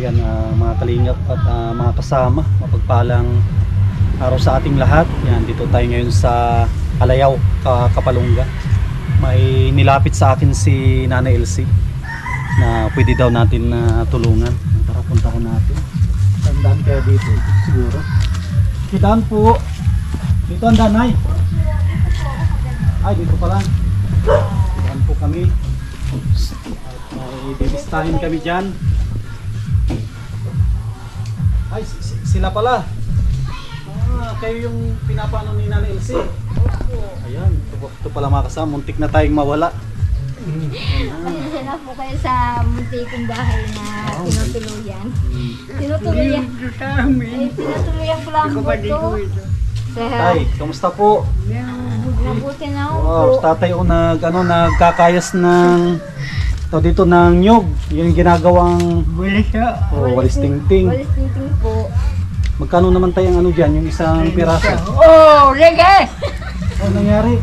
Yan, mga kalingap at mga kasama, mapagpalang araw sa ating lahat. Yan, dito tayo ngayon sa Alayaw, Kapalungga. May nilapit sa akin si Nanay Elsie na pwede daw natin tulungan. Tara, punta ko natin. Tandaan kaya dito siguro. Kitaan po. Dito ang danay. Ay, dito pa lang. Kitaan po kami. May bibistahin kami dyan. Ay, sila pala. Kayo yung pinapano ni Nanay Elsie. Ayan, ito pala mga kasama. Muntik na tayong mawala. Pasensya na po kayo sa muntikong bahay na tinutuluyan. Tinutuluyan ko lang po ito. Tay, kamusta po? Mabuti na ako Wow, po. tatay ko nagkakayas ng dito ng nyug. Yung ginagawang walis tingting. Walis tingting po. Magkano naman tayo ang dyan, yung isang piraso? Oh, lege! Ano nangyari?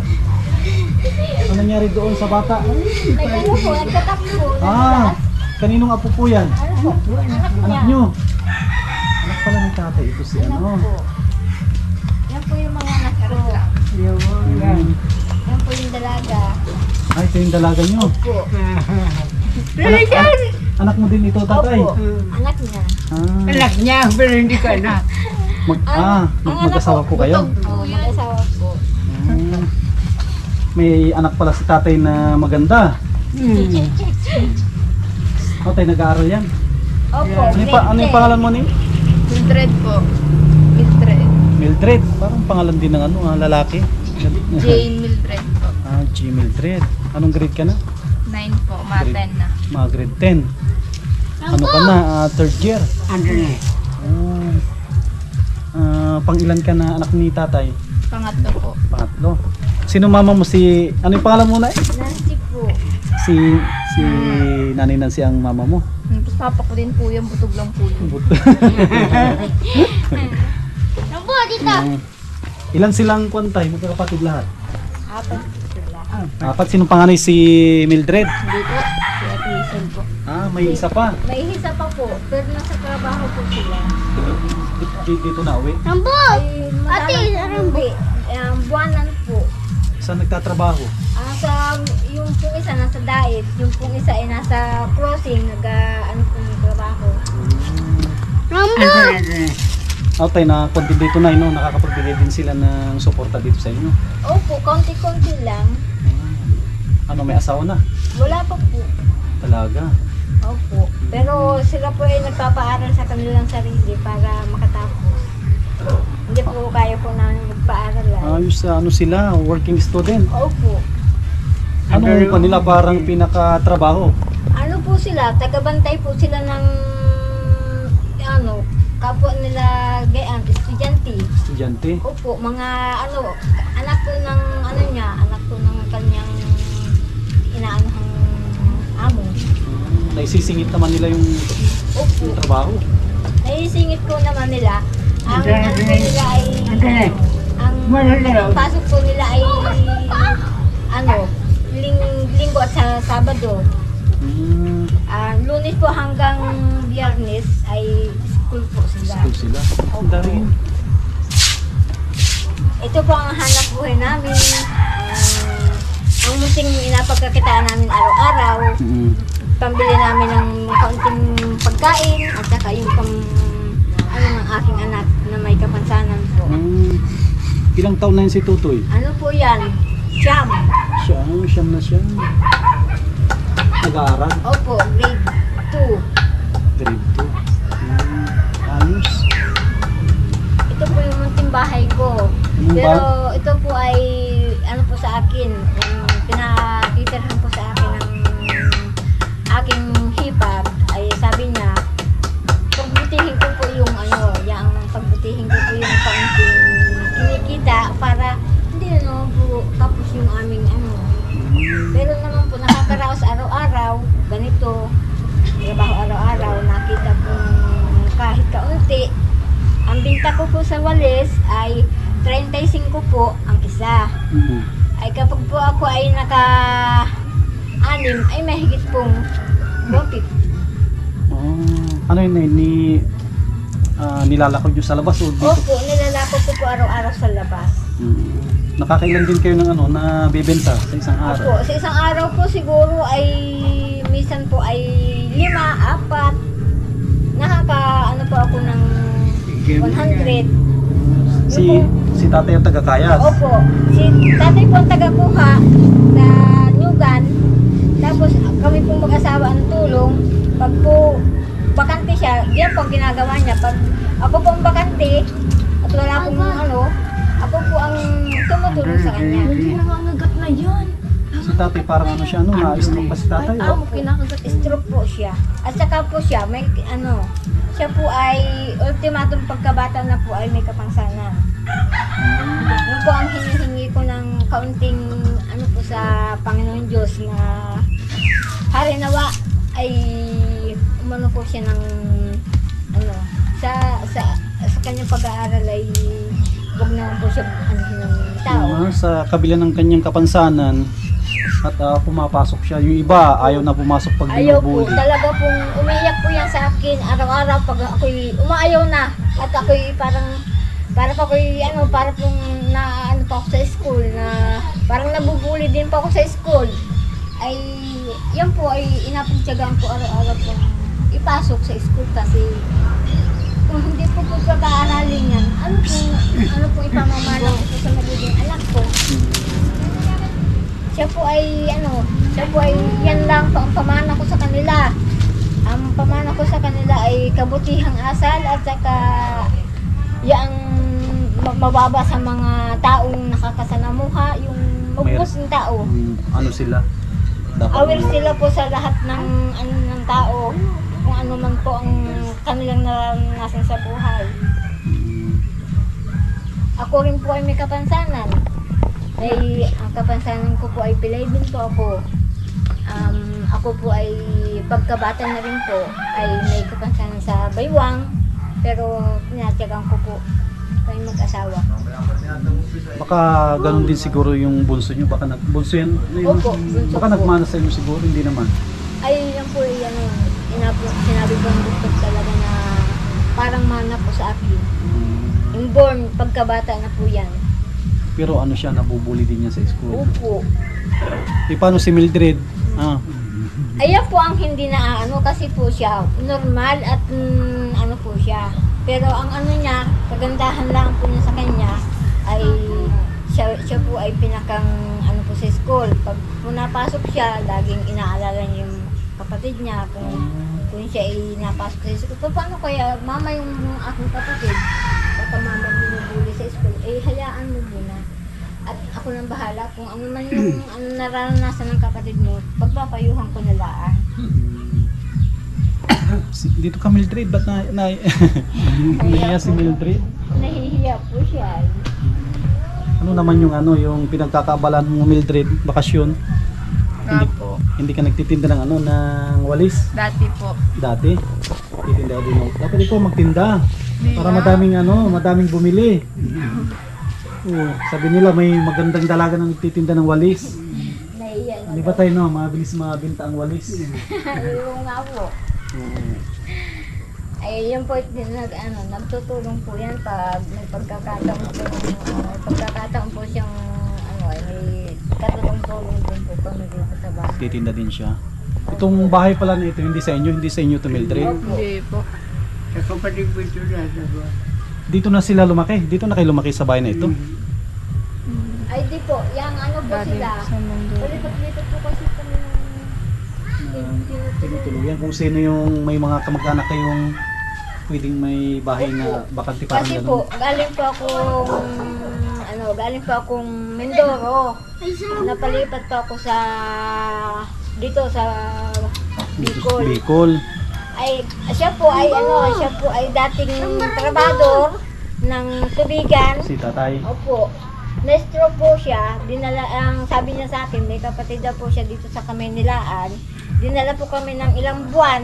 Ano nangyari doon sa bata? Nagano po, nagtatakbo. Kaninong apo po yan? Ano po? Anak Anak niya. nyo? Anak pala ni tatay, ito si Anak ano? po. Yan po yung mga anak ko. Hmm. Yan po yung dalaga. Ay, ito yung dalaga nyo. Po. Anak mo din ito, tatay? Opo. Anak niya. Anak niya, pero hindi ka na. Mag-asawa po kayo? Oo, mag-asawa po. Hmm. May anak pala si tatay na maganda. Tatay, nag-aaral yan. Opo. Ano yung pangalan mo ni? Mildred po. Mildred. Mildred. Parang pangalan din ng lalaki. Jane Mildred po. G. Mildred. Anong grade ka na? 9 po. Maten na. Mga grade 10. Ano ka na? Third year. Ano na? Pang ilan ka na anak ni tatay? Pangatlo po. Pangatlo. Sino mama mo si... Ano yung pangalan mo na? Nancy po. Si Nanay Nancy ang mama mo. Tapos papa ko din po yung butog lang po yun. Nabu, dito! Ilan silang kwantay? Magkakapatid lahat? Apat sila. Apat. Sinong panganay si Mildred? Hindi po. Si Ate Hazel po. May isa pa. May isa pa po. Pero nasa trabaho po sila. Dito na uwi. Rambo! Ate, Rambo! Buwanan po. Saan nagtatrabaho? Yung pong isa nasa diet, yung pong isa ay nasa crossing, ano pong trabaho. Tayo na konti dito na, nakakapagbigay din sila ng suporta dito sa inyo. Opo, konti-konti lang. Ano, may asawa na? Wala pa po. Talaga? Opo. Pero sila po ay nagpapaaral sa kanilang sarili para makatapos. Hindi po kaya po namin magpaaral. Ayos, sila, working student. Opo. Anong kanila parang pinakatrabaho? Ano po sila, tagabantay po sila ng kapwa nila gayaan, estudyante. Estudyante? Opo, mga anak po ng anak po ng kanyang inaanahang amo. Naisisingit naman nila yung trabaho. Naisingit po naman nila. Ang nila ay ang pasok po nila ay linggo at sa Sabado. Lunes po hanggang Biyernes ay school po sila. School sila? Ang daring. Ito po ang hanap buhay namin. Ang munting inapagkakitaan namin araw-araw. Pambili namin ng kaunting pagkain at saka yung ng aking anak na may kapansanan po. Ilang taon na yun si Tutoy? Ano po yan? Siyam. Siyam na siya. Nag-aaral? Opo, grade 2. Grade 2. Ayos. Ito po yung munting bahay ko. Pero ito po ay po sa akin. Pinatitirhan po sa akin ng aking hipag. Ay sabi niya, pagbutihin ko po yung pagbutihin ko po yung kaunting kinikita para hindi po tapos yung aming Pero naman po nakakaraos araw-araw, ganito, trabaho araw-araw, nakita po kahit kaunti. Ang binta ko po sa walis ay 35 po ang isa. Ay kapag po ako ay naka-anim, ay mahigit pong 150. Ano yun eh, nilalakad nyo sa labas o dito? Opo, nilalakot ko po araw-araw sa labas. Nakakailan din kayo ng ano, na bibenta sa isang araw? Opo, sa isang araw po siguro ay minsan po ay 5, 4. Ano po ako ng 100. Si tatay ang taga-kayas? Opo, si tatay po ang taga-kuha sa Nyugan. Tapos kami pong mag-asawa ang tulong. Pag po bakante siya, yan po ang ginagawa niya. Pag ako po ang bakante at wala pong ano, ako po ang tumutulong sa kanya. Hindi nangangagat na yan. Si tatay parang ano siya, ano, na-stroke ba si tatay? Ay, kinakagat. Stroke po siya. At saka po siya, may ano, siya po ay ultimatum pagkabata na po ay may kapangsanan. Yun po ang hinihingi ko ng kaunting ano po sa Panginoon Diyos na hari nawa ay umano po siya ng ano sa kanyang pag-aaral ay huwag naman po siya ano ng tao. Sa kabila ng kanyang kapansanan at pumapasok siya. Yung iba ayaw na pumasok pag Ayaw po, binubuli. talaga pong umiiyak po yan sa akin araw-araw pag ako'y umaayaw na at ako'y para pa ako'y ano, para pong na ano pa ako sa school na parang nabubuli din pa ako sa school ay yan po ay inapagtyagaan ko araw-araw po ipasok sa school kasi kung hindi po pag-aaralin yan ano po ipamamana ko po sa magiging anak ko. Siya po ay yan lang po ang pamana ko sa kanila. Ang pamana ko sa kanila ay kabutihang asal at saka yang mababa sa mga taong nakakasanamuha, yung magbukas ng tao. Ano sila? Dapat Aware sila po sa lahat ng ano ng tao, kung ano man po ang kanilang naranasan sa buhay. Ako rin po ay may kapansanan. Ay, ang kapansanan ko po ay pilay din po ako. Ako po ay pagkabata na rin po ay may kapansanan sa baywang. Pero tinatyagan ko po kayo mag-asawa. baka ganun din siguro yung bunso nyo. Baka bunso yan? Opo, bunso Baka po. nagmana sa inyo siguro, hindi naman. Ay, yan po ay ano, sinabi ko ng doktor talaga na parang mana po sa akin. Inborn, pagkabata na po yan. Pero ano siya, nabubuli din niya sa school. Opo. Paano si Mildred? Ayan po ang hindi na ano kasi po siya normal at ano po siya. Pero ang ano niya, kagandahan lang po niya sa kanya ay siya po ay pinakang ano po sa school. Pag napasok siya, laging inaalala niya yung kapatid niya kung siya ay napasok sa school. Paano kaya mama yung aking kapatid? Baka mama binubuli sa school, hayaan mo muna. At ako nang bahala kung ano man yung ano naranasan ng kapatid mo, pagpapayuhan ko na laan. Dito ka Mildred, ba't nahiya si Mildred? Nahihiya po siya. Ano naman yung yung pinagkakaabalan mo Mildred, bakasyon? po. Hindi ka nagtitinda ng ng walis? Dati po. Dati? Titinda din ako. Dapat ikaw magtinda. Para Hindi madaming bumili. Sabi nila may magandang dalaga na nagtitinda ng walis. Nahihiya Di ba tayo mabilis mabenta ang walis? Oo nga po. Ay, yun po, nagtutulong po yan pag may pagkakataon po siyang, may katulong-tulong din po kami dito sa bahay. Titinda din siya. Itong bahay pala na ito, hindi sa inyo to Mildred. Hindi po. Sa kapatid ko ito na sa Dito na sila lumaki. Dito na kayo lumaki sa bahay na ito. Ay, di po, yung po Dati sila. sa mundo. Palipat-lipat po kasi kami ng Tinutuluyan kung sino yung may mga kamag-anak kayong pwedeng may bahay na bakante parang Kasi po, gano'n. galing po akong Mindoro. Napalipat po ako dito sa Bicol. Bicol. Ay, siya po ay dating trabador ng tubigan. Si tatay. Opo. Na-stroke po siya. Sabi niya sa akin, may kapatid daw po siya dito sa Kamaynilaan. Dinala po kami ng ilang buwan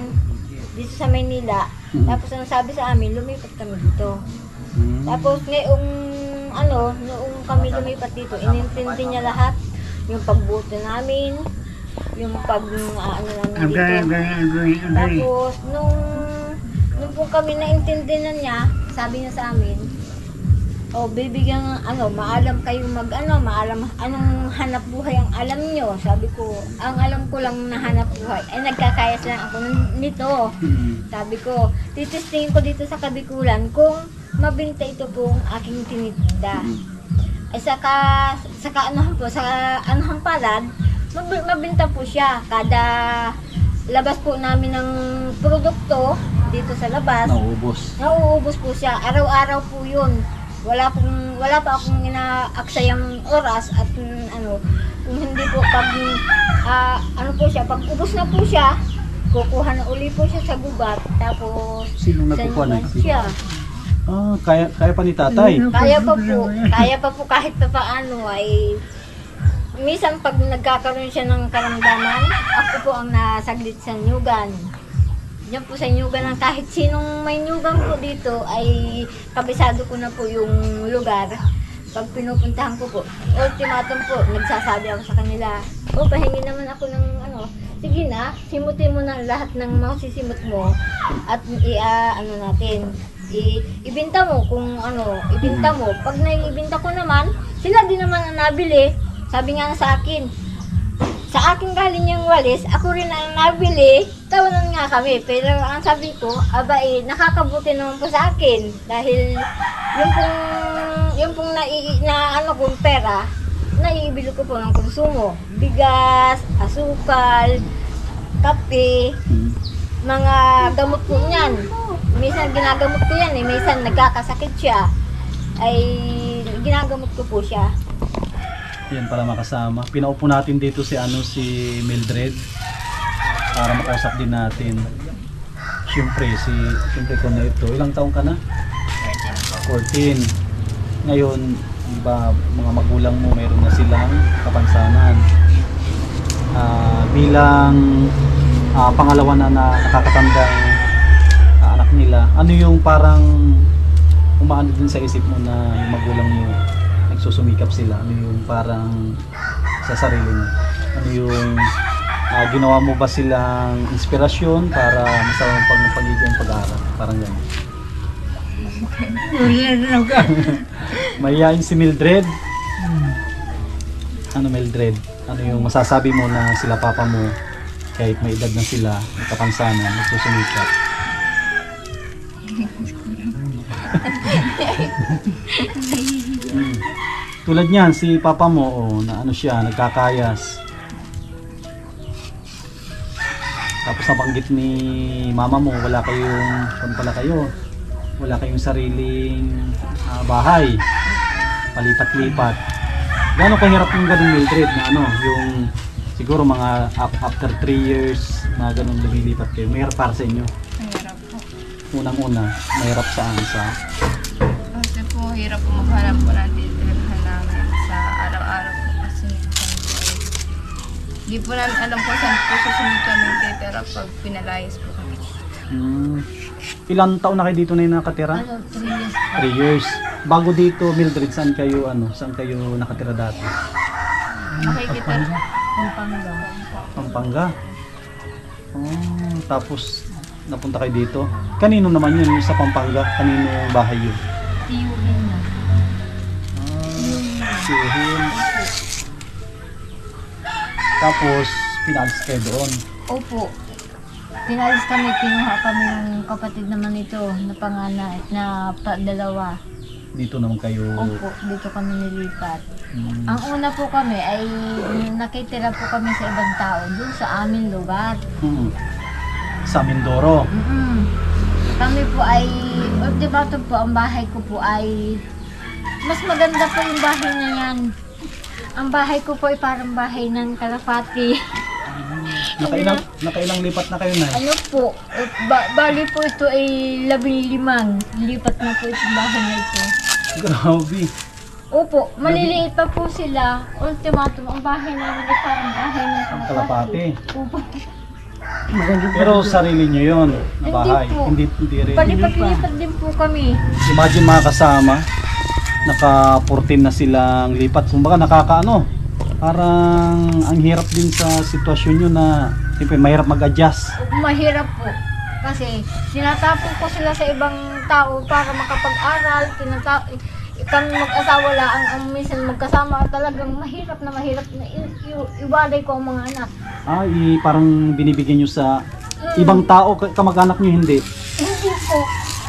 dito sa Maynila. Tapos ang sabi sa amin, lumipat kami dito. Tapos noong kami lumipat dito, inintindi niya lahat. Yung pagbuto namin, yung namin dito. Tapos nung po kami naintindi na niya, sabi niya sa amin, o bibigyan maalam kayong maalam anong hanap buhay ang alam nyo. Sabi ko, ang alam ko lang na hanap buhay ay nagkakayas lang ako nito. Sabi ko, titestingin ko dito sa Kabikulan kung mabinta ito pong aking tinitinda. Ay saka anuhan po, sa anuhan palad, mabinta po siya. Kada labas po namin ng produkto dito sa labas, nauubos po siya. Araw-araw po yun. Wala pa akong inaaksayang oras at kung hindi po pag pag ubos na po siya, kukuha na uli po siya sa gubat, tapos Sino nagkukuha na siya. Kaya pa ni tatay. Kaya pa po kahit pa paano ay minsan pag nagkakaroon siya ng karamdaman, ako po ang nasaglit sa nyugan. Diyan po sa nyugan ng kahit sinong may nyugan po dito ay kabisado ko na po yung lugar. Pag pinupuntahan ko po, ultimatum po, nagsasabi ako sa kanila, pahingi naman ako ng sige na, simutin mo na lahat ng mga sisimot mo at ibinta mo kung ibinta mo. Pag naibinta ko naman, sila din naman ang nabili. Sabi nga sa akin, sa akin galing yung walis, ako rin ang nabili, tawanan nga kami. Pero ang sabi ko, nakakabuti naman po sa akin. Dahil yung pong kong pera, naiibili ko po ng konsumo. Bigas, asukal, kape, mga gamot po niyan. Minsan ginagamot ko yan minsan nagkakasakit siya, ay ginagamot ko po siya. Yan para makasama. Pinaupo natin dito si Mildred para makausap din natin. Siyempre ko na ito. Ilang taong ka na? 14. Ngayon, iba mga magulang mo meron na silang kapansanan. Bilang pangalawa na nakakatandang anak nila, ano yung parang umaano din sa isip mo na yung magulang mo nagsusumikap sila? Ano yung parang sa sarili mo? Ano yung ginawa mo ba silang inspirasyon para masawang pagiging pag-aaral? Parang gano'n. Mayayain si Mildred. Ano Mildred? Ano yung masasabi mo na sila papa mo kahit may edad na sila, may kapansanan, nagsusumikap? Tulad niyan, si papa mo, na siya, nagkakayas. Tapos nabanggit ni mama mo, wala kayong sariling bahay, palipat-lipat. Gano'ng kahirap yung ganun, Mildred, na yung siguro mga after 3 years na ganun lumilipat kayo, mahirap para sa inyo? Mahirap po. Unang-una, mahirap saan sa? Kasi po, hirap po maghanap po ng titirhan namin sa araw-araw po kasi hindi po namin alam po saan po susunod kami titira pag pinalayas po kami. Ilang taon na kayo dito na yung nakatira? 3 years. Bago dito, Mildred, saan kayo nakatira dati? Makikita Pampanga. Tapos napunta kayo dito. Kanino naman yun sa Pampanga? Kanino bahay yun? Tiyuhin na. Tiyuhin. Tapos pinalis kayo doon. Opo. Pinalis kami, kinuha kami ng kapatid naman ito na panganay na dalawa. Dito naman kayo. Opo, dito kami nilipat. Ang una po kami ay nakitira po kami sa ibang tao doon sa aming lugar. Sa Mindoro. Kami po ay, ultimatum po, ang bahay ko po ay, mas maganda po yung bahay na yan. Ang bahay ko po ay parang bahay ng Kalafati. Nakailang lipat na kayo na? Ano po, bali po ito ay 15. Lipat na po itong bahay na ito. Grabe. Opo, maliliit pa po sila. Ultimatum, ang bahay namin ay parang bahay ng Kalapati. Opo. Pero sarili nyo yun na bahay. Hindi rin. Palipat-lipat din po kami. Imagine mga kasama, naka-14 na silang lipat. Kumbaga parang ang hirap din sa sitwasyon nyo na siyempre mahirap mag-adjust. Mahirap po. Kasi sinatapon ko sila sa ibang tao para makapag-aral. Kami mag-asawa lang ang minsan magkasama, talagang mahirap na iwalay ko ang mga anak. Parang binibigyan nyo sa ibang tao, kamag-anak nyo hindi. Hindi po.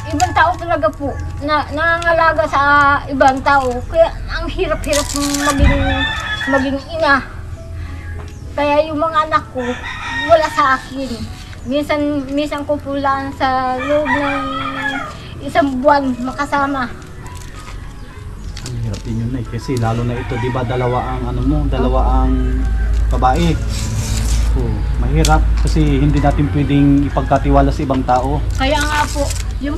Ibang tao talaga po. Nangangalaga sa ibang tao. Kaya ang hirap-hirap maging ina. Kaya yung mga anak ko, wala sa akin. Minsan ko po lang sa loob ng isang buwan makasama. Ang hirap din yun kasi lalo na ito, di ba, dalawa ang babae. Mahirap kasi hindi natin pwedeng ipagkatiwala sa ibang tao. Kaya nga po, yung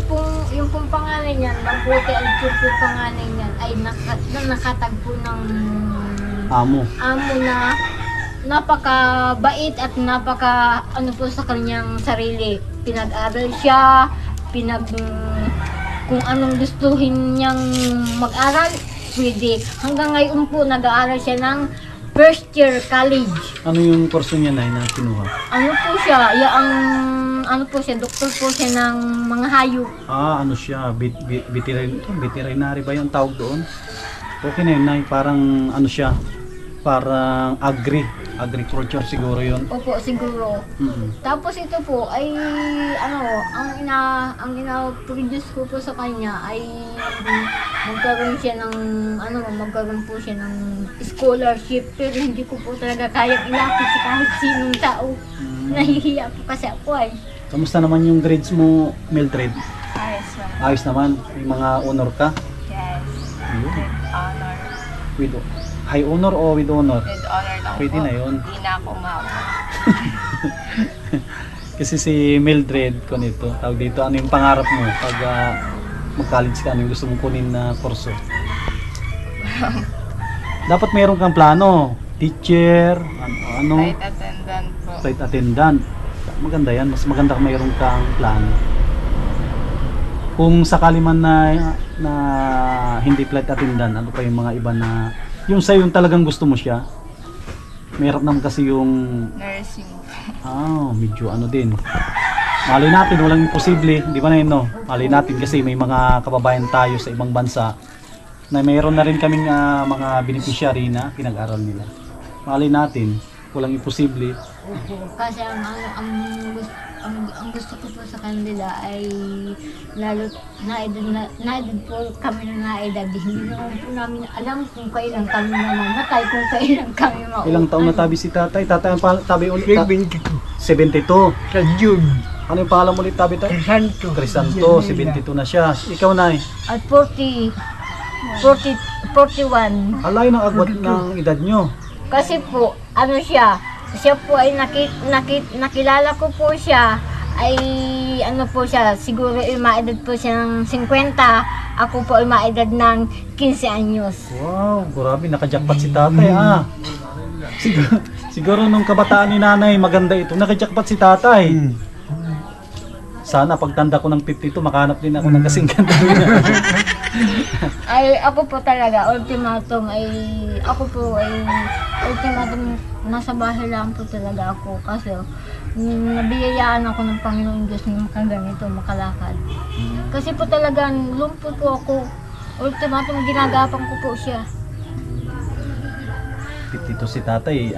pong panganay niyan, Mabuti Alcur po panganay niyan, ay nakatagpo ng Amo na napakabait at napaka po sa kanyang sarili. Pinag-aral siya, kung anong gustuhin niyang mag-aral, pwede. Hanggang ngayon po nag-aaral siya ng first year college. Ano yung kurso niya na kinuha? Doktor po siya ng mga hayop. Ano siya? Veterinary ba yung tawag doon? Okay na yun, Nay. Parang siya? Parang agriculture siguro yun. Opo, siguro. Tapos ito po ay ang ina-produce ko po sa kanya ay magkaroon po siya ng scholarship, pero hindi ko po talaga kayang ilapit sa kahit sinong tao. Nahihiya po kasi ako ay. Kamusta naman yung grades mo, Mildred? Ayos naman. Ayos naman? May mga honor ka? Yes. Ayun. With honor. With high honor o with honor? With honor lang Pwede po. na yun. Hindi na ako umabot. Kasi si Mildred ko nito, tawag dito, ano yung pangarap mo pag mag-college ka, ano yung gusto mong kunin na kurso? Dapat mayroon kang plano, teacher, Flight attendant po. flight attendant. Maganda yan, mas maganda kung mayroon kang plano. Kung sakali man na hindi flight attendant, ano pa yung mga iba na yung sa'yo yung talagang gusto mo siya? Mayroon naman kasi yung Nursing. medyo din. Malay natin, walang imposible, di ba na yun, no? Malay natin kasi may mga kababayan tayo sa ibang bansa na mayroon na rin kaming mga beneficiary na pinag-aral nila. Malay natin, walang imposible. Kasi ang gusto ko po sa kanila ay lalo naedad po kami na naedad. Hindi naman po namin alam kung kailan kami mamamatay, kung kailan kami mauwi. Ilang taon na tabi si tatay? Tatay ang tabi ulit? 72. 72. Sa June. Ano yung pangalan mo ulit tabi tayo? Crisanto. Crisanto, 72 na siya. Ikaw na At 41. Alay ng agwat ng edad nyo. Kasi po, siya po ay nakilala ko po siya, ay siguro ay maedad po siya ng 50, ako po ay maedad ng 15 anyos. Wow, grabe, nakajakpat si tatay siguro nung kabataan ni nanay, maganda ito, nakajakpat si tatay. Sana pagtanda ko ng 52, makahanap din ako ng kasing ganda. Ay, ako po talaga, ultimatum, nasa bahay lang po talaga ako. Kasi nabiyayaan ako ng Panginoon Diyos na makaganito, makalakad. Kasi po talaga, lumpo po ako. Ultimatum, ginagapang ko po siya. 52 si tatay,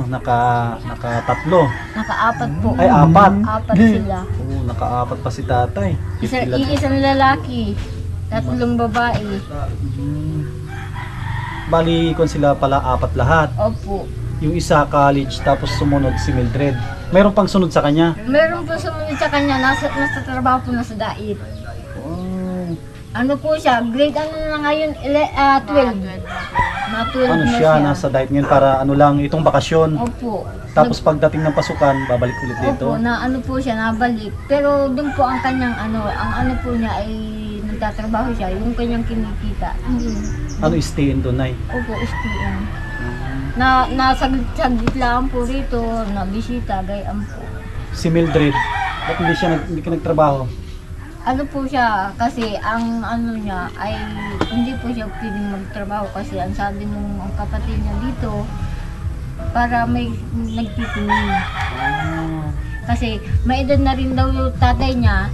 naka-tatlo. Naka-apat po. Ay, apat. Apat sila. Oo, naka-apat pa si tatay. Iisang lalaki, 3 babae. Bali, kung sila pala, 4 lahat. Opo. Yung isa college, tapos sumunod si Mildred. Mayroon pang sunod sa kanya? Meron po sumunod sa kanya, nasa trabaho po na sa Dait. Oh. Ano po siya, grade na ngayon, 12. Matulog Ano na siya, nasa diet ngayon para itong bakasyon. Opo. Tapos pagdating ng pasukan, babalik ulit dito. Opo, po siya, nabalik. Pero doon po ang kanyang po niya ay nagtatrabaho siya, yung kanyang kinikita. Stay-in doon, Nay? Opo, STM. Nasaglit lang po rito, na bisita, gayaan po. Si Mildred, ba't hindi ka nagtrabaho? Po siya, kasi ang niya ay hindi po siya pwedeng magtrabaho kasi ang sabi nung ang kapatid niya dito, para may nagtitingin. Kasi may edad na rin daw yung tatay niya.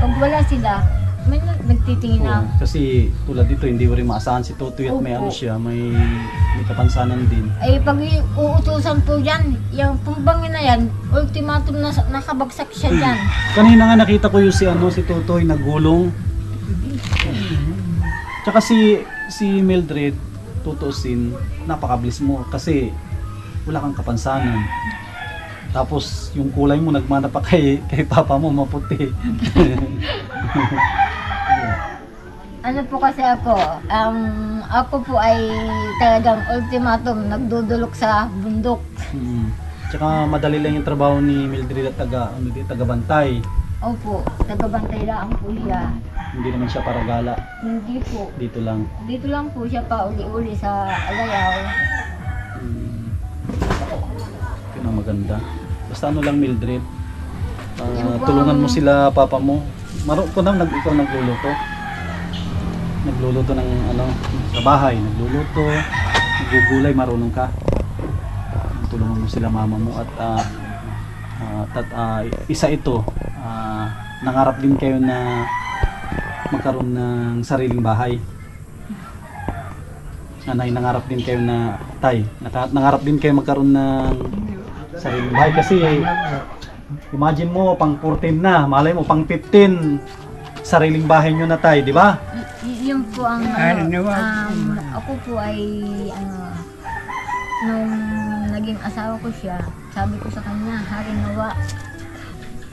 Pag wala sila, may nagtitingin na. Oo, kasi tulad dito, hindi mo rin maasahan si Totoy at may Opo. ano siya, may kapansanan din. Ay pag uutusan po yan, yung pumbangin na yan, ultimatum na nakabagsak siya dyan. Kanina nga nakita ko yung si Totoy nagulong. Tsaka si Mildred, tutusin, napakabilis mo kasi wala kang kapansanan. Tapos yung kulay mo nagmana pa kay papa mo maputi. Ano po kasi ako po ay talagang ultimatum, nagdudulok sa bundok. Tsaka madali lang yung trabaho ni Mildred at taga-bantay. Opo, tagabantay lang po siya. Hindi naman siya para gala. Hindi po. Dito lang. Dito lang po siya pa uli-uli sa Alayaw. Yun ang maganda. Basta ano lang Mildred, Yung tulungan mo bang- sila papa mo. Ikaw nagluluto. Nagluluto ng ano, sa bahay, nagluluto, naggugulay, marunong ka. Tulungan mo sila mama mo at isa ito, nangarap din kayo na magkaroon ng sariling bahay. Nanay, nangarap din kayo na nangarap din kayo magkaroon ng sariling bahay kasi imagine mo pang 14 na, malay mo pang 15 sariling bahay nyo na tay, di ba? Yun po ang ako po ay nung naging asawa ko siya, sabi ko sa kanya, hari nawa,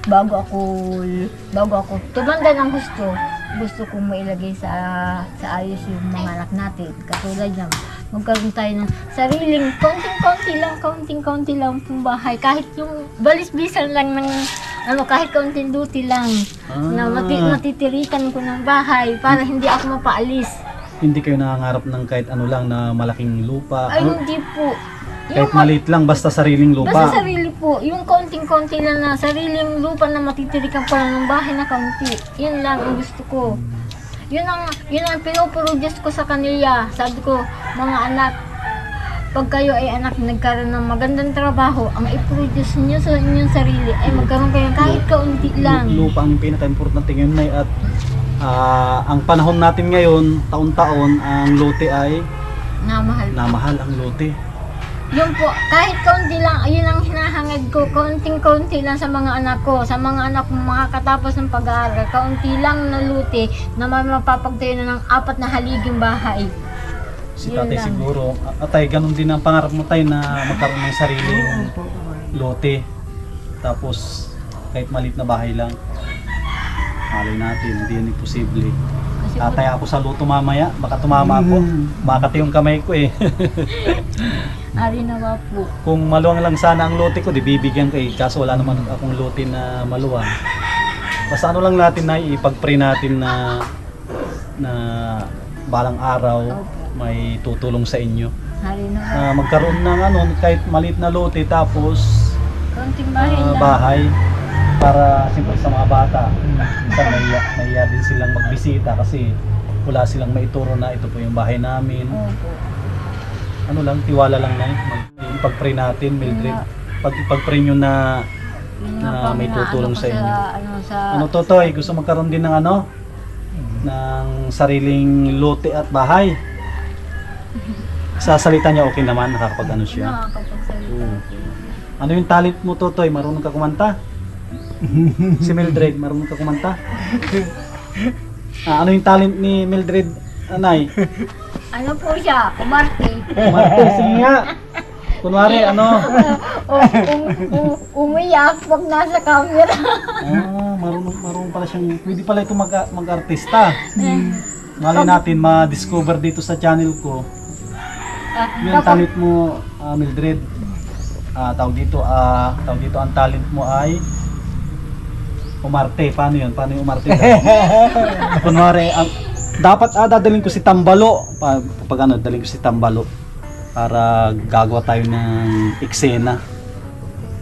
bago ako tumanda ng gusto kong mailagay sa ayos yung mga anak natin. Katulad niya, magkaroon tayo ng sariling konting-konti lang pong bahay. Kahit yung balis-bilisan lang ng kahit kaunting duty lang na matitirikan ko ng bahay para hindi ako mapaalis. Hindi kayo nangangarap ng kahit ano lang na malaking lupa? Ay, hindi po. Kahit maliit lang, basta sariling lupa? Basta sarili po. Yung konting-konti lang na sariling lupa na matitirikan ko lang ng bahay na kaunti. Yun lang ang gusto ko. Yun ang pinoproduce ko sa kanila. Sabi ko, mga anak, pag kayo ay anak nagkaroon ng magandang trabaho, ang i-produce nyo sa inyong sarili ay magkaroon kayo kahit kaunti lang. Lupa ang pinaka-importante ngayon na at ang panahon natin ngayon, taon-taon, ang lote ay namahal ang lote. Yun po, kahit kaunti lang, ayun ang hinahangad ko, kaunting-kaunti lang sa mga anak ko, sa mga anak kong makakatapos ng pag-aaral, kaunti lang na luti na mapapagtayo na ng 4 na haliging bahay. Si Yun tatay lang. siguro, atay, ganun din ang pangarap mo tayo na magkaroon ng sariling lote. Tapos, kahit maliit na bahay lang, malay natin, hindi yan imposible. Kasi Tatay ako sa luto mamaya, baka tumama ako, makati yung kamay ko eh. ari nawa po. Kung maluwang lang sana ang lote ko, di bibigyan ko eh. Kaso wala naman akong lote na maluwang. Basta ano lang natin na ipag-pray natin na balang araw may tutulong sa inyo. Ari nawa. Na magkaroon ng kahit maliit na lote tapos Kaunting bahay lang. bahay para siyempre sa mga bata. Minsan nahiya din silang magbisita kasi wala silang maituro na ito po yung bahay namin. Opo. Ano lang, tiwala lang na ipag-pray natin, Mildred. Pag-pray nyo na Yun nga po, may tutulong ko sa inyo. sa Ano Totoy, gusto magkaroon din ng ng sariling lote at bahay. Sa salita niya okay naman, nakakapag siya. nakakapagsalita. Ano yung talent mo Totoy? Marunong ka kumanta? Si Mildred, marunong ka kumanta? Ano yung talent ni Mildred, anay? Ano po siya? Umarte. Kumanta, sige nga. Kunwari, Umiyak pag nasa camera. marunong pala siyang, pwede pala ito mag-artista. Malay natin, ma-discover dito sa channel ko. Yung talent mo, Mildred, tawag dito ang talent mo ay umarte. Paano yun? Paano yung umarte? Kunwari, dapat dadalhin ko si Tambalo. Dalhin ko si Tambalo para gagawa tayo ng eksena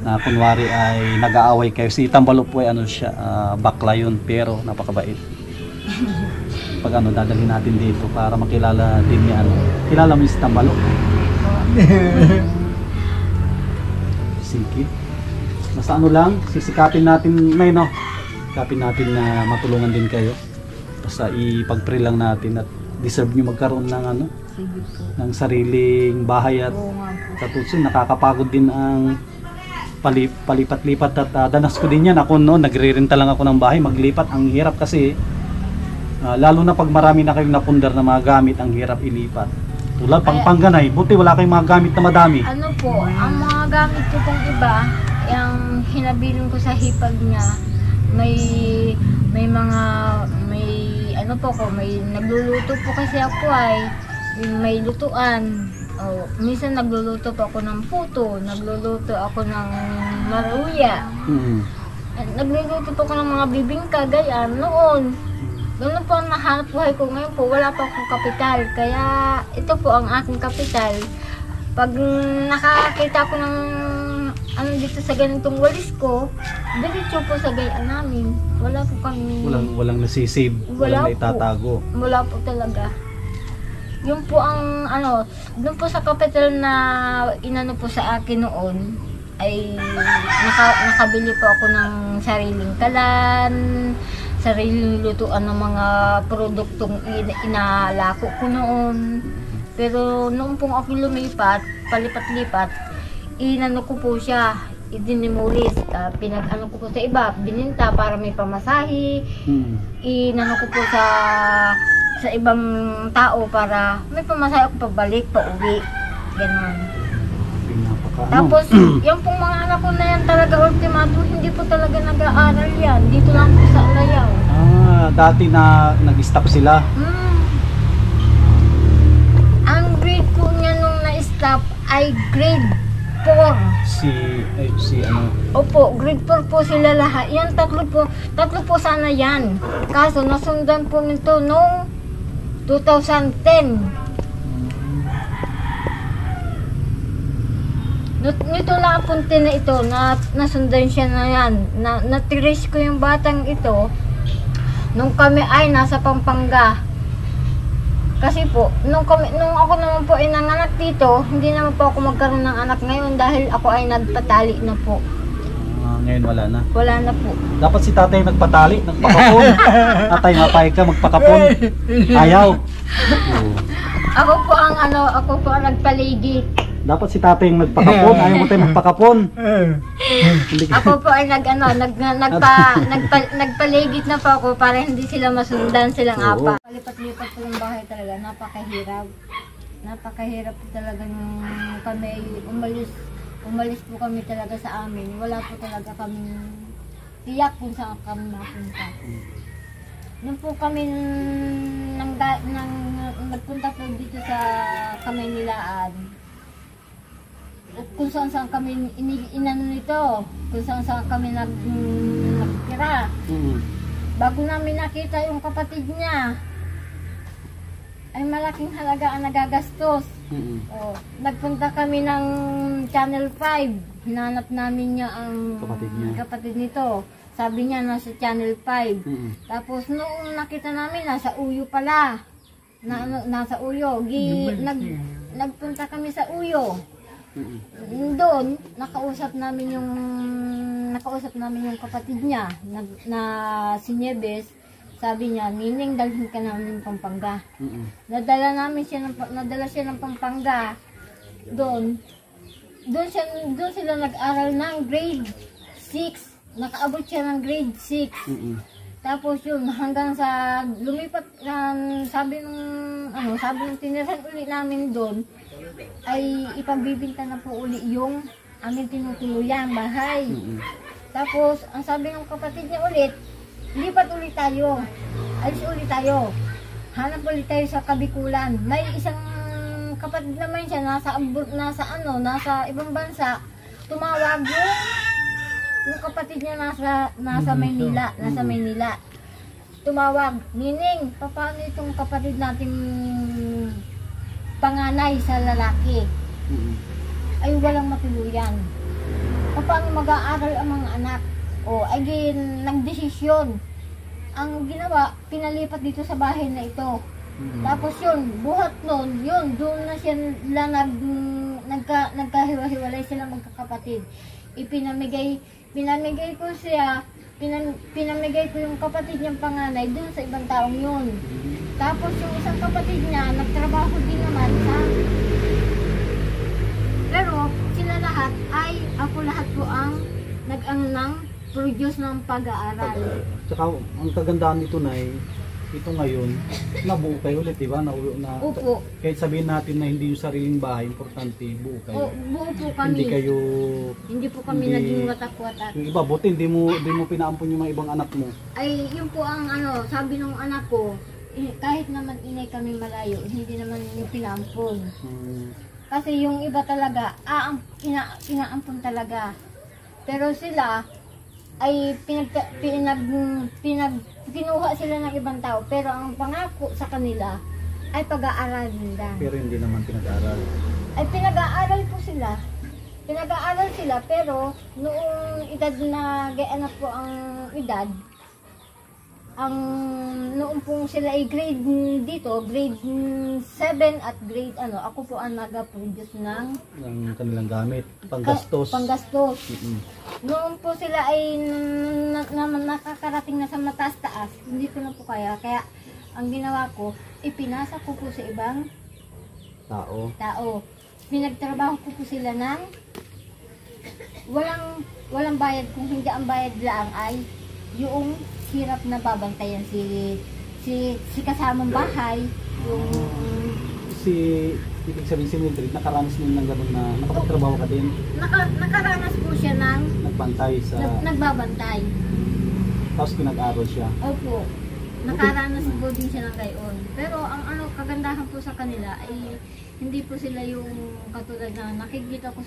na kunwari ay nag-aaway kayo. Si Tambalo po ay bakla yun pero napakabait. Pag dadalhin natin dito para makilala din niya kilala mo si Tambalo? Sige. Basta ano lang, sisikapin natin may no. Sisikapin natin na matulungan din kayo. Basta ipag-pray lang natin at deserve nyo magkaroon ng ano, Sige po. ng sariling bahay at Oo nga po. katusin, nakakapagod din ang palipat-lipat at danas ko din yan. Ako noon, nagre-renta lang ako ng bahay, maglipat. Ang hirap kasi, lalo na pag marami na kayong napundar na mga gamit, ang hirap ilipat. Tulad pang Pangganay, buti wala kayong mga gamit na madami. Ano po, ang mga gamit ko pong iba, yung hinabilin ko sa hipag niya, may ano po ko, may nagluluto po kasi ako may lutuan. Oh, minsan nagluluto po ako ng puto, nagluluto ako ng maruya. Nagluluto po ako ng mga bibingka, ganyan, noon. Ganun po ang nahanap buhay ko ngayon po, wala pa akong kapital. Kaya ito po ang aking kapital. Pag nakakita ko ng ano dito sa ganitong walis ko, diretso po sa gayaan namin. Wala po kami... Walang nasisave, Wala walang naitatago. Wala po talaga. Yung po ang ano, doon po sa kapital na inano po sa akin noon, ay nakabili po ako ng sariling kalan, sariling lutuan ng mga produktong inalako ko noon. Pero noong pong ako lumipat, palipat-lipat, inano ko po siya, idinimulis, pinag-ano ko po sa iba, bininta para may pamasahe, inano ko po sa ibang tao para may pamasahe ako pabalik, pauwi, gano'n. Tapos, yung pong mga anak ko na yan talaga ultimato, hindi po talaga nag-aaral yan. Dito lang po sa Alayaw. Dati na nag-stop sila. Ang grade ko niya nung na-stop ay grade 4. Si ano? Opo, grade 4 po sila lahat. Yan, tatlo po sana yan. Kaso, nasundan po nito nung 2010. Nito lang punti na ito, nasundan siya na yan. Natiris ko yung batang ito nung kami ay nasa Pampanga. Kasi po, nung ako naman po ay nanganak dito, hindi naman po ako magkaroon ng anak ngayon dahil ako ay nagpatali na po. Ngayon wala na. Wala na po. Dapat si tatay nagpatali, nagpakapon. Tatay, mapayag ka, magpakapon. Ayaw. Ako po ang nagpaligid. Dapat si tatay yung nagpakapon, ayaw mo tayo magpakapon. Ako po ay nagpaligid na po ako para hindi sila masundan silang apa. Lipat-lipat po yung bahay talaga, napakahirap. Napakahirap po talaga nung kami umalis po kami talaga sa amin. Wala po talaga kami tiyak kung saan kami mapunta. Nung po kami nagpunta po dito sa Kamaynilaan, kung saan kami inano nito, kung saan kami nagtira. Bago namin nakita yung kapatid niya, ay malaking halaga ang nagagastos. Nagpunta kami ng Channel 5, hinanap namin niya ang kapatid nito. Sabi niya nasa Channel 5. Tapos noong nakita namin, nasa Uyo pala. Nasa Uyo. Nagpunta kami sa Uyo. Doon, nakausap namin yung kapatid niya na si Nieves. Sabi niya, Nining, dalhin ka namin Pampanga. Nadala siya ng Pampanga. Doon sila nag-aral ng grade 6. Nakaabot siya ng grade 6. Tapos yun, hanggang sa lumipat, sabi ng tinirahan uli namin doon, ay ipagbibinta na po uli yung aming tinutuluyan bahay. Tapos, ang sabi ng kapatid niya ulit, lipat ulit tayo. Alis ulit tayo. Hanap ulit tayo sa Kabikulan. May isang kapatid naman siya, nasa ibang bansa. Tumawag yung kapatid niya nasa Maynila. Nasa Maynila. Tumawag, Nining, paano itong kapatid nating panganay sa lalaki? Ay walang matuluyan. Paano mag-aaral ang mga anak? Again, nagdesisyon. Ang ginawa, pinalipat dito sa bahay na ito. Tapos yun, buhat nun, yun, doon na siya nagkahiwa-hiwalay sila magkakapatid. pinamigay ko siya, pinamigay ko yung kapatid niyang panganay dun sa ibang taong yun. Tapos yung isang kapatid niya, nagtrabaho din naman sa... Pero sila lahat ay, ako lahat po ang nag-ano ng produce ng pag-aaral. Tsaka ang kagandahan nito na ito ngayon, nabuo kayo ulit, di ba? Opo. Kahit sabihin natin na hindi yung sariling bahay, importante, buo kayo. Buo po kami. Hindi po kami naging watak-watak. Yung iba, buti hindi mo pinaampon yung mga ibang anak mo. Ay, yun po ang sabi ng anak ko, kahit naman inay kami malayo, hindi naman yung pinaampon. Kasi yung iba talaga, pinaampon talaga. Pero sila, ay kinuha sila ng ibang tao, pero ang pangako sa kanila ay pag-aaral nila. Pero hindi naman pinag-aral. Ay pinag-aaral po sila. Pinag-aaral sila, pero noong edad na gaya na po ang edad, noong po sila ay grade 7 at grade ako po ang nag-produce ng kanilang gamit, panggastos. Panggastos. Noong po sila ay nakakarating na sa mataas-taas, hindi ko na po kaya ang ginawa ko, ipinasa ko po sa ibang tao. Pinagtrabaho ko po sila ng walang bayad, kung hindi ang bayad lang ay yung hirap na babantayan si kasamang bahay, yung ibig sabihin si Mildred, nakaranas din ng gano'n na nakapagtrabaho ka din? Nakaranas po siya ng nagbantay sa... nagbabantay. Tapos pinag-aral siya? Opo. Nakaranas po din siya ng gayon. Pero ang kagandahan po sa kanila ay hindi po sila yung katulad na nakikita ko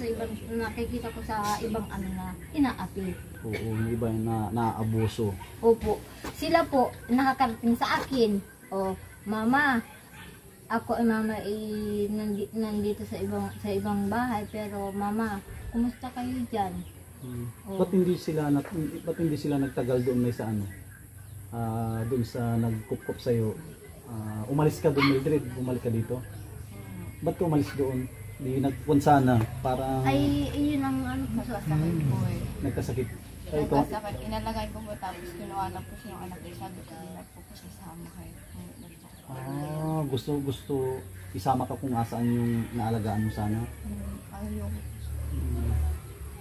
sa ibang na inaapi. Oo, yung iba yung naabuso. Opo. Sila po nakakarating sa akin. Mama, ako ay nandito sa ibang bahay, pero mama, kumusta kayo diyan? Ba't hindi sila nagtagal doon sa doon sa nagkupkop sa iyo? Umalis ka doon, Mildred, bumalik ka dito. Ba't ka umalis doon? Hindi nagpunsa na para... Ay, yun ang Nagkasakit po eh. Nagkasakit. Ay, Nagkasakit. Inalagay ko po tapos kinuha lang po siya yung anak ko. Sabi ko, hindi po po siya sama kayo. Gusto isama ka kung asaan yung naalagaan mo sana? Ayaw.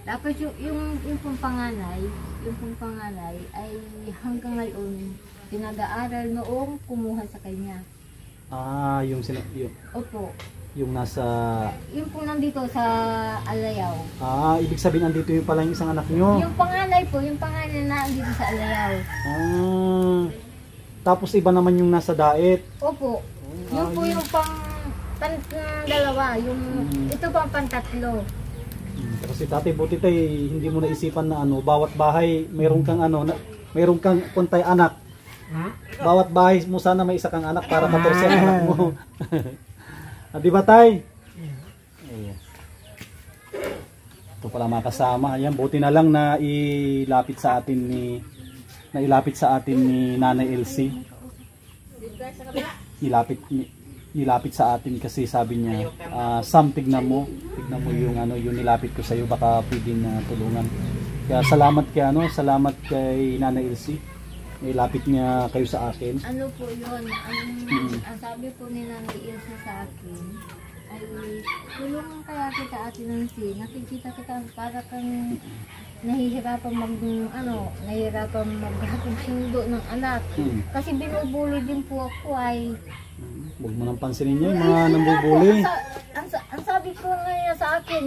Tapos yung pong panganay ay hanggang ngayon pinag-aaral noong kumuha sa kanya. Opo. Yung nasa... Yung pong nandito sa Alayaw. Ibig sabihin nandito yung pala yung isang anak nyo? Yung panganay na nandito sa Alayaw. Tapos iba naman yung nasa Daet. Opo. Yung po yung dalawa. Ito pang pantatlo. Kasi tatay, buti tayo, hindi mo naisipan na bawat bahay, mayroon kang kuntay anak. Bawat bahay mo sana may isa kang anak para 14 ang anak mo. Di ba tay? Ito pala mga kasama. Ayan, buti na lang na ilapit sa atin ni Nanay Elsie. Nilapit sa atin kasi sabi niya, Sam, tignan mo yung yung nilapit ko sa iyo, baka pwedeng tulungan. Kaya salamat kay Nanay Elsie. Nilapit niya kayo sa akin. Ano po yun? Ang sabi po ni Nanay Elsie sa akin ay tulungan kaya kita Ate Nancy. Nakikita kita para kang nahihirapan maghatid sundo ng anak. Kasi binubuli din po ako ay. Huwag mo nang pansinin niyo yung mga nambubuli. Ang sabi ko ngayon sa akin,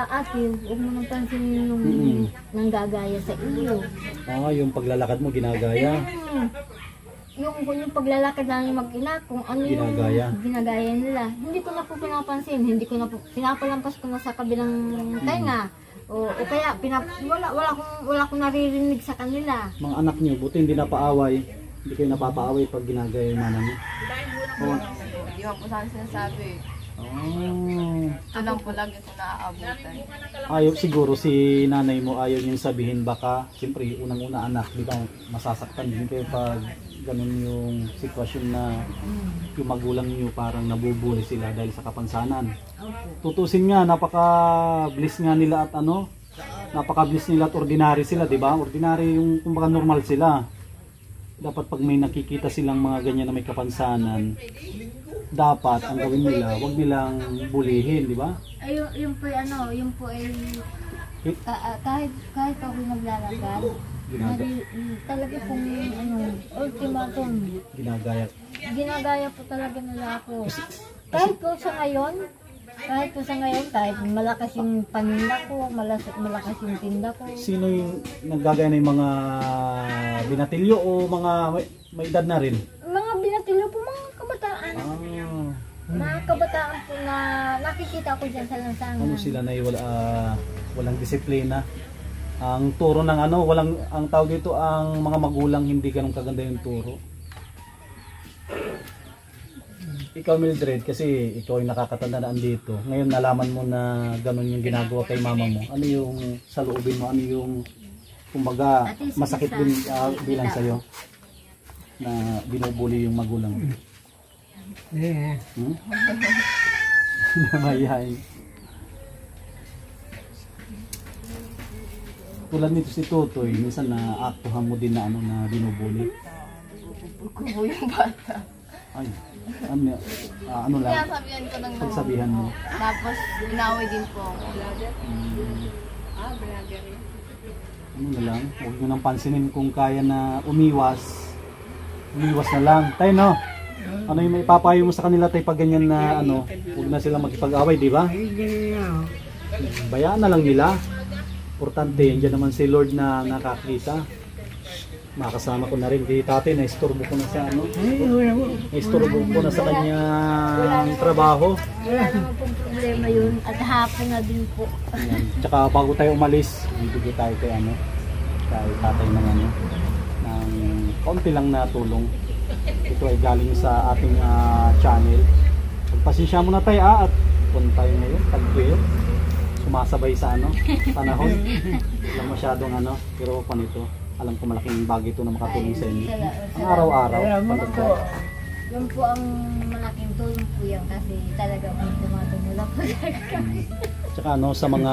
ate, huwag mo nang pansinin yung nanggagaya sa iyo. Yung paglalakad mo ginagaya. Yung paglalakad namin mag-ina, kung ano yung ginagaya nila. Hindi ko na po pinapansin, pinapalampas ko na sa kabilang tenga. O kaya wala akong naririnig sa kanila. Mga anak niyo, buti hindi kayo napapaaway pag ginagaya yung nanay niyo. Di ba po sa akin sinasabi. Oh. Ito lang po lagi ko naaabutan. Ayaw, siguro si nanay mo ayaw niyang sabihin baka, siyempre unang-una anak, di ba masasaktan din kayo pag ganun yung sitwasyon na yung magulang niyo parang nabubuli sila dahil sa kapansanan. Tutusin nga, napaka-bliss nga nila at ano, napaka-bliss nila at ordinary sila, di ba? Ordinary yung kumbaga normal sila. Dapat pag may nakikita silang mga ganyan na may kapansanan, dapat ang gawin nila, wag nilang bulihin, di ba? Ay, yung po ano, yung po ay kahit ako naglalakad, talaga pong ano, ultimatum. Ginagaya po talaga nila ako. Kahit po sa ngayon, kahit malakas yung paninda ko, malakas yung tinda ko. Sino yung naggagaya ng mga binatilyo o mga may edad na rin? Mga binatilyo po, mga kabataan. Mga kabataan po na nakikita ko dyan sa lansangan. Ano sila na walang disiplina. Ang turo ng ano, ang tawag dito ang mga magulang hindi ganun kaganda yung turo. Ikaw Mildred, kasi ikaw ay nakakatanda na andito. Ngayon nalaman mo na ganun yung ginagawa kay mama mo. Ano yung sa loobin mo? Ano yung kumbaga masakit din bilang sa'yo na binubuli yung magulang mo? Namayain. Tulad nito si Totoy, minsan na aktuhan mo din na ano na binubuli. Kubo yung bata. Ay, ano lang, Sinasabihan ko ng pagsabihan mo. Tapos inaway din po ako. Ano na lang, huwag nyo nang pansinin kung kaya na umiwas na lang. Tayo no, ano yung may papayo mo sa kanila tayo pag ganyan na ano, huwag na sila magkipag-away, di ba? Bayaan na lang nila. Importante, yan naman si Lord na nakakita. Makasama ko na rin di tatay, na-istorbo ko na sa ano. Na-istorbo ko na sa kanyang trabaho. Wala naman pong problema yun. At hapon na din po. Ayan. Tsaka bago tayo umalis, bibigay tayo kay ano, kay tatay ng ano, ng konti lang na tulong. Ito ay galing sa ating channel. Pagpasensya mo na tayo at punta tayo ngayon, tagpuyo. Sumasabay sa ano, panahon. Walang masyadong ano, pero panito. Alam ko malaking bagay ito na makatulong sa inyo. Ang araw-araw. Yun po ang malaking tulong po yan kasi talaga po tumatulong po kami. Tsaka ano, sa mga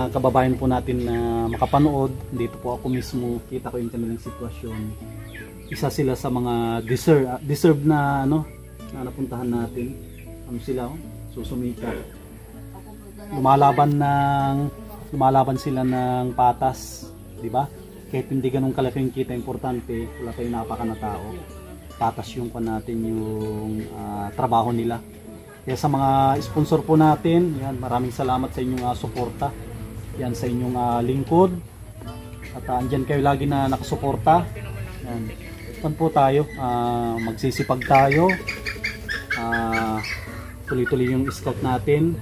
kababayan po natin na makapanood, dito po ako mismo, kita ko yung kanilang sitwasyon. Isa sila sa mga deserve na ano, na napuntahan natin. Ano sila, susumika. Lumalaban sila ng patas, di ba? Kahit hindi ganun kalaking kita, importante, wala tayong napaka na tao. Patas yung natin yung trabaho nila. Kaya sa mga sponsor po natin, yan, maraming salamat sa inyong suporta. Yan sa inyong lingkod. At andyan kayo lagi na nakasuporta. Yan. Pan po tayo, magsisipag tayo. Tuloy-tuloy yung scout natin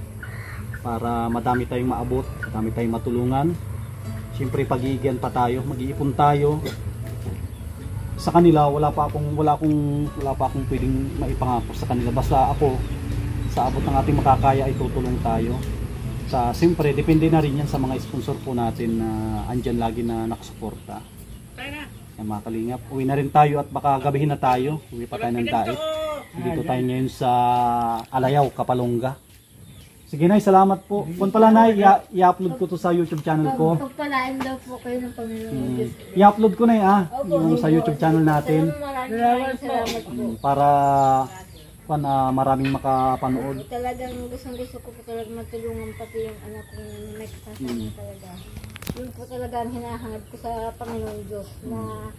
para madami tayong maabot, madami tayong matulungan. Siyempre pag-iigyan pa tayo, mag-iipon tayo. Sa kanila wala pa akong pwedeng maipangako sa kanila. Basta ako sa abot ng ating makakaya ay tutulong tayo. Siyempre depende na rin yan sa mga sponsor po natin na andyan lagi na nakasuporta. Yan mga kalingap, uwi na rin tayo at baka gabihin na tayo. Uwi pa tayo ng dait. Dito tayo ngayon sa Alayaw, Kapalonga. Sige Nay, salamat po. Kung pala Nay, i-upload ko to sa YouTube channel ko. Pagpalain daw po kayo ng Panginoon Diyos. I-upload ko Nay yung sa YouTube channel natin. Maraming salamat po. Para maraming makapanood. Talagang gusto ko po talaga matulungan pati yung anak kong may kasama talaga. Yun po talaga ang hinahangad ko sa Panginoon Diyos na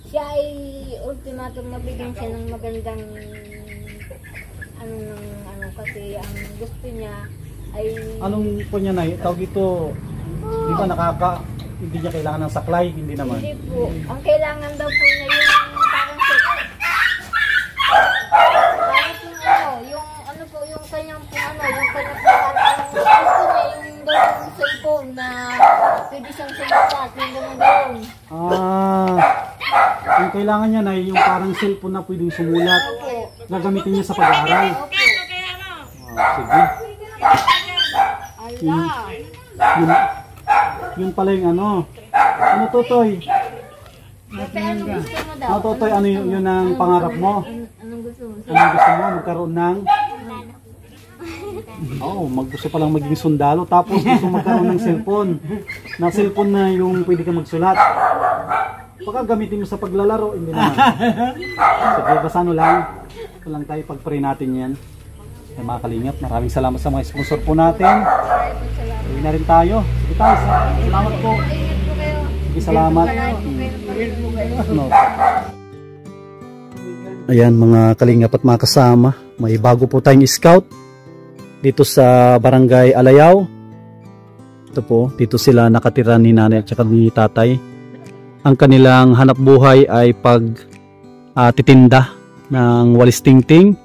siya ay ultimatum mabigyan siya ng magandang kasi ang gusto niya ay Anong po niya Nay? Tawag ito, di ba hindi niya kailangan ng saklay? Hindi naman. hindi po. Ang kailangan daw po niya yung yung kanyang gusto niya yung gawing cellphone na pwede siyang sumata, yung gano'n. Yung kailangan niya Nay, yung parang cellphone na pwedeng sumulat. Gagamitin niya sa pag-aaral. Sige. Ala. Yun pala yung ano. Ano, Totoy? Ate, anong gusto mo daw? Ano, Totoy? Ano yun ang pangarap mo? Anong gusto mo? Anong gusto mo? Magkaroon ng... gusto pa lang maging sundalo. Tapos gusto magkaroon ng cellphone. Na cellphone na yung pwede ka magsulat. Baka gamitin mo sa paglalaro. Hindi naman. Sige, basta ano lang. Ito lang tayo pag-pray natin yan. Ay, mga kalingap, maraming salamat sa mga sponsor po natin. Uwi na rin tayo. Sige tayo. Salamat po. Sige, salamat. No. Ayan mga kalingap at mga kasama. May bago po tayong scout. Dito sa Barangay Alayaw. Ito po, dito sila nakatira ni nanay at saka ni tatay. Ang kanilang hanap buhay ay titinda ng walis tingting.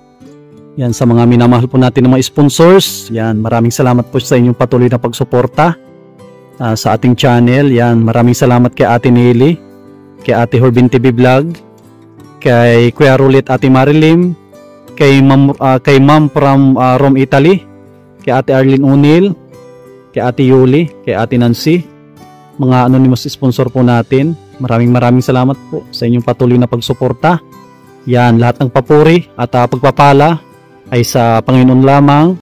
Yan, sa mga minamahal po natin ng mga sponsors. Yan, maraming salamat po sa inyong patuloy na pagsuporta sa ating channel. Yan, maraming salamat kay Ate Nelly, kay Ate Horbin TV Vlog, kay Kuya Rulit, Ate Marilim, kay Ma'am from Rome, Italy, kay Ate Arlene Unil, kay Ate Yuli, kay Ate Nancy, mga anonymous sponsor po natin. Maraming salamat po sa inyong patuloy na pagsuporta. Yan, lahat ng papuri at pagpapala ay sa Panginoon lamang.